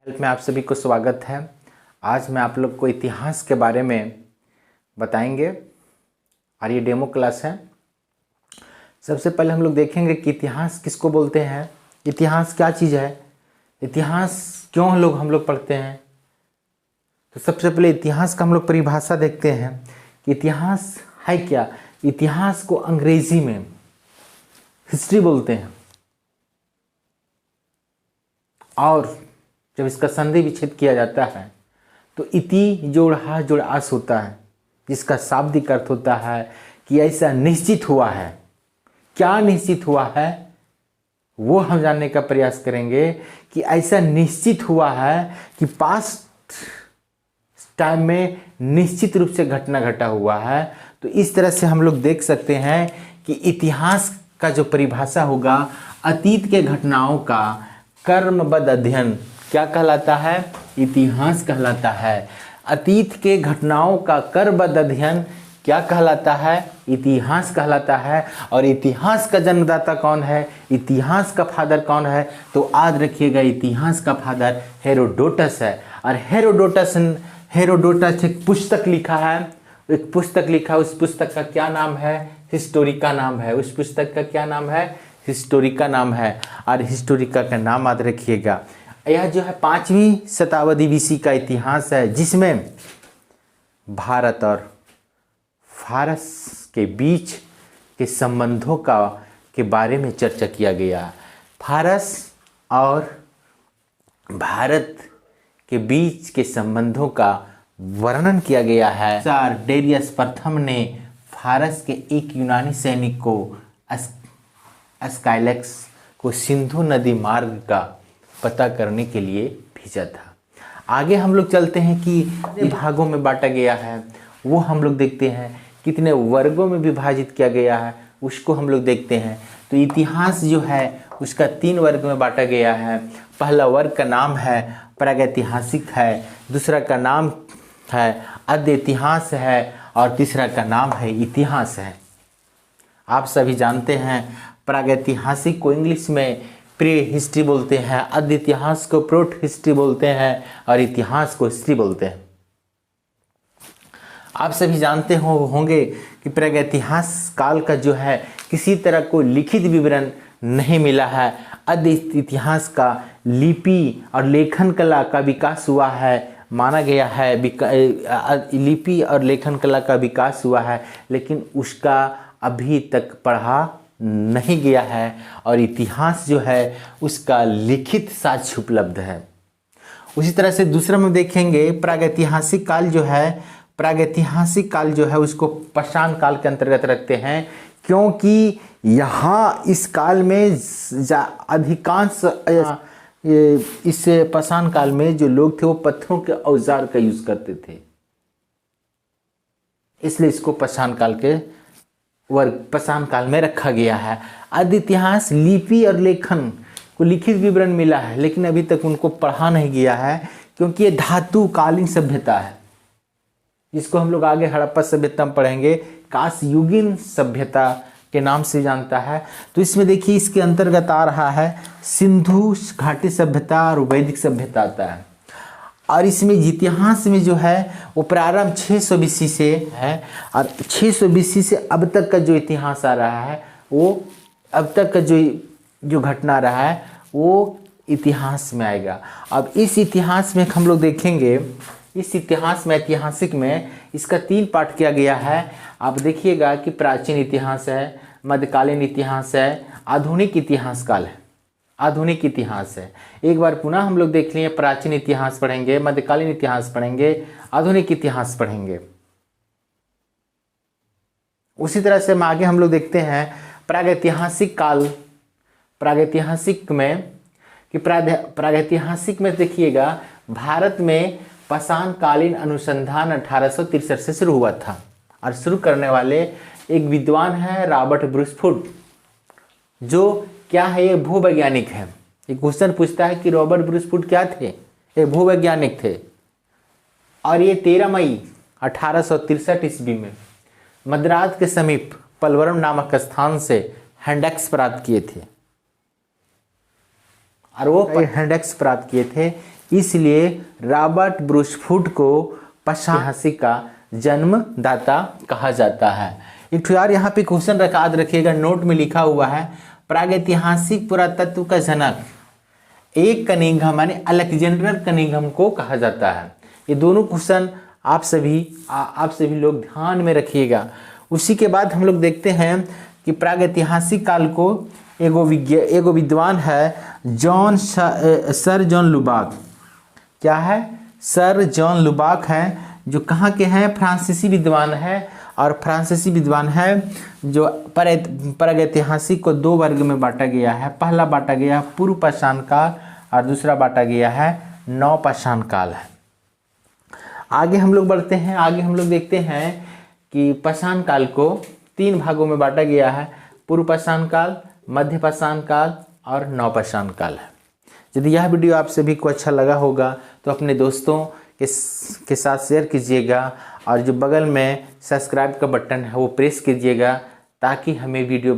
में आप सभी को स्वागत है। आज मैं आप लोग को इतिहास के बारे में बताएंगे और ये डेमो क्लास है। सबसे पहले हम लोग देखेंगे कि इतिहास किसको बोलते हैं, इतिहास क्या चीज़ है, इतिहास क्यों हम लोग पढ़ते हैं। तो सबसे पहले इतिहास का हम लोग परिभाषा देखते हैं कि इतिहास है क्या। इतिहास को अंग्रेजी में हिस्ट्री बोलते हैं और जब इसका संधि विच्छेद किया जाता है तो इति जोड़ हा जोड़ आस होता है, जिसका शाब्दिक अर्थ होता है कि ऐसा निश्चित हुआ है। क्या निश्चित हुआ है वो हम जानने का प्रयास करेंगे कि ऐसा निश्चित हुआ है कि पास्ट टाइम में निश्चित रूप से घटना घटा हुआ है। तो इस तरह से हम लोग देख सकते हैं कि इतिहास का जो परिभाषा होगा, अतीत के घटनाओं का कर्मबद्ध अध्ययन क्या कहलाता है, इतिहास कहलाता है। अतीत के घटनाओं का कर्मबद्ध अध्ययन क्या कहलाता है, इतिहास कहलाता है। और इतिहास का जन्मदाता कौन है, इतिहास का फादर कौन है, तो याद रखिएगा इतिहास का फादर हेरोडोटस है। और हेरोडोटस एक पुस्तक लिखा है, एक पुस्तक लिखा, उस पुस्तक का क्या नाम है, हिस्टोरिका नाम है। उस पुस्तक का क्या नाम है, हिस्टोरिका नाम है। और हिस्टोरिका का नाम याद रखिएगा। यह जो है 5वीं शताब्दी बीसी का इतिहास है, जिसमें भारत और फारस के बीच के संबंधों के बारे में चर्चा किया गया। फारस और भारत के बीच के संबंधों का वर्णन किया गया है। सर डेरियस प्रथम ने फारस के एक यूनानी सैनिक को स्काइलैक्स को सिंधु नदी मार्ग का पता करने के लिए भेजा था। आगे हम लोग चलते हैं कि कितने भागों में बांटा गया है वो हम लोग देखते हैं, कितने वर्गों में विभाजित किया गया है उसको हम लोग देखते हैं। तो इतिहास जो है उसका 3 वर्ग में बांटा गया है। पहला वर्ग का नाम है प्रागैतिहासिक है, दूसरा का नाम है आद्य इतिहास है और तीसरा का नाम है इतिहास है। आप सभी जानते हैं प्रागैतिहासिक को इंग्लिश में प्री हिस्ट्री बोलते हैं, आद्य इतिहास को प्रोट हिस्ट्री बोलते हैं और इतिहास को हिस्ट्री बोलते हैं। आप सभी जानते होंगे कि प्रागैतिहास काल का जो है किसी तरह को लिखित विवरण नहीं मिला है। आद्य इतिहास का लिपि और लेखन कला का विकास हुआ है, माना गया है। लिपि और लेखन कला का विकास हुआ है, लेकिन उसका अभी तक पढ़ा नहीं गया है। और इतिहास जो है उसका लिखित साक्ष्य उपलब्ध है। उसी तरह से दूसरा में देखेंगे प्रागैतिहासिक काल जो है, प्रागैतिहासिक काल जो है उसको पाषाण काल के अंतर्गत रखते हैं, क्योंकि यहाँ इस काल में अधिकांश इस पाषाण काल में जो लोग थे वो पत्थरों के औजार का यूज करते थे, इसलिए इसको पाषाण काल के वर्ग पाषाण काल में रखा गया है। आद्य इतिहास लिपि और लेखन को लिखित विवरण मिला है, लेकिन अभी तक उनको पढ़ा नहीं गया है, क्योंकि ये धातुकालीन सभ्यता है, जिसको हम लोग आगे हड़प्पा सभ्यता में पढ़ेंगे, कांस्ययुगीन सभ्यता के नाम से जानता है। तो इसमें देखिए इसके अंतर्गत आ रहा है सिंधु घाटी सभ्यता और वैदिक सभ्यता आता है। और इसमें इतिहास में जो है वो प्रारंभ 600 बीसी से है और 600 बीसी से अब तक का जो इतिहास आ रहा है वो अब तक का जो घटना रहा है वो इतिहास में आएगा। अब इस इतिहास में हम लोग देखेंगे, इस इतिहास में ऐतिहासिक में इसका 3 पार्ट किया गया है। आप देखिएगा कि प्राचीन इतिहास है, मध्यकालीन इतिहास है, आधुनिक इतिहास काल है, आधुनिक इतिहास है। एक बार पुनः हम लोग देख लिए, प्राचीन इतिहास पढ़ेंगे, मध्यकालीन इतिहास पढ़ेंगे, आधुनिक इतिहास पढ़ेंगे। उसी तरह से आगे हम लोग देखते हैं प्रागैतिहासिक काल, प्रागैतिहासिक में कि प्रागैतिहासिक में देखिएगा भारत में पाषाणकालीन अनुसंधान 1863 से शुरू हुआ था और शुरू करने वाले एक विद्वान है रॉबर्ट ब्रूसफुट, जो क्या है, ये भूवैज्ञानिक है। एक क्वेश्चन पूछता है कि रॉबर्ट ब्रूसफुट क्या थे, ये भूवैज्ञानिक थे। और ये 13 मई 1863 ईस्वी में मद्रास के समीप पलवरम नामक स्थान से हैंडेक्स प्राप्त किए थे। और वो हैंडेक्स प्राप्त किए थे इसलिए रॉबर्ट ब्रूस फूड को ऐतिहासिक का जन्मदाता कहा जाता है। एक यार यहाँ पे क्वेश्चन याद रखिएगा, नोट में लिखा हुआ है प्रागैतिहासिक पुरातत्व का जनक एक कनिंघम यानी अलेक्जेंडर कनिंघम को कहा जाता है। ये दोनों क्वेश्चन आप सभी लोग ध्यान में रखिएगा। उसी के बाद हम लोग देखते हैं कि प्रागैतिहासिक काल को एगो विद्वान है सर जॉन लुबाक। क्या है? सर जॉन लुबाक है, जो कहाँ के हैं? फ्रांसीसी विद्वान है। और फ्रांसीसी विद्वान है जो प्रागैतिहासिक को 2 वर्ग में बांटा गया है। पहला बांटा गया है पूर्व पाषाण काल और दूसरा बांटा गया है नवपाषाण काल है। आगे हम लोग बढ़ते हैं। आगे हम लोग देखते हैं कि पाषाण काल को 3 भागों में बांटा गया है, पूर्व पाषाण काल, मध्य पाषाण काल और नवपाषाण काल है। यदि यह वीडियो आप सभी को अच्छा लगा होगा तो अपने दोस्तों के साथ शेयर कीजिएगा और जो बगल में सब्सक्राइब का बटन है वो प्रेस कीजिएगा, ताकि हमें वीडियो